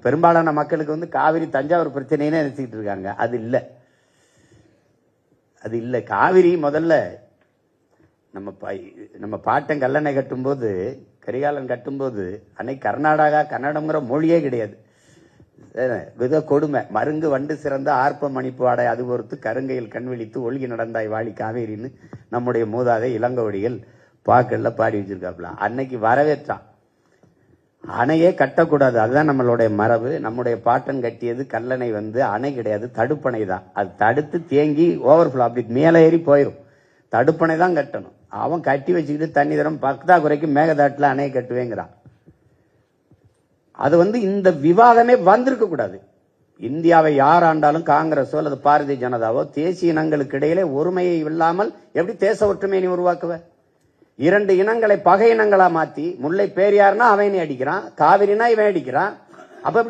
பெரும்பாலான மக்களுக்கு காவிரி தஞ்சாவூர் பிரச்சனைன்னு நினைச்சுக்கிட்டு இருக்காங்க. அது இல்ல. காவிரி முதல்ல நம்ம பாட்டன் கல்லணை கட்டும்போது, கரிகாலன் கட்டும்போது அன்னைக்கு கன்னடம்ங்கிற மொழியே கிடையாது. கொடுமை. மருங்கு வண்டு சிறந்த ஆர்ப்ப மணிப்பு வாடை அது பொறுத்து கருங்கையில் கண் விழித்து ஒழுகி நடந்தாய் வாழி காவேரின்னு நம்முடைய மூதாதை இளங்கோவடிகள் பாக்கள்ல பாடி வச்சிருக்காப்ல. அன்னைக்கு வரவேற்றான். அணையே கட்டக்கூடாது, அதுதான் நம்மளுடைய மரபு. நம்முடைய பாட்டன் கட்டியது கல்லணை அணை கிடையாது, தடுப்பணை தான். அது தடுத்து தேங்கி ஓவர்ஃப்ளோ அப்படி மேலே ஏறி போயிடும். தடுப்பணை தான் கட்டணும். அவன் கட்டி வச்சுக்கிட்டு தண்ணி தரம் பத்தாக்குறைக்கு மேகதாட்டில் அணையை கட்டுவேங்கிறான். அது இந்த விவாதமே வந்திருக்க கூடாது. இந்தியாவை யார் ஆண்டாலும் காங்கிரஸோ அல்லது பாரதிய ஜனதாவோ தேசிய இனங்களுக்கு இடையிலே ஒருமையை இல்லாமல் எப்படி தேச ஒற்றுமையை நீ உருவாக்குவ? இரண்டு இனங்களை பகை இனங்களா மாத்தி, முல்லை பேரியார்னா அவன் அடிக்கிறான், காவிரினா இவன் அடிக்கிறான். அப்ப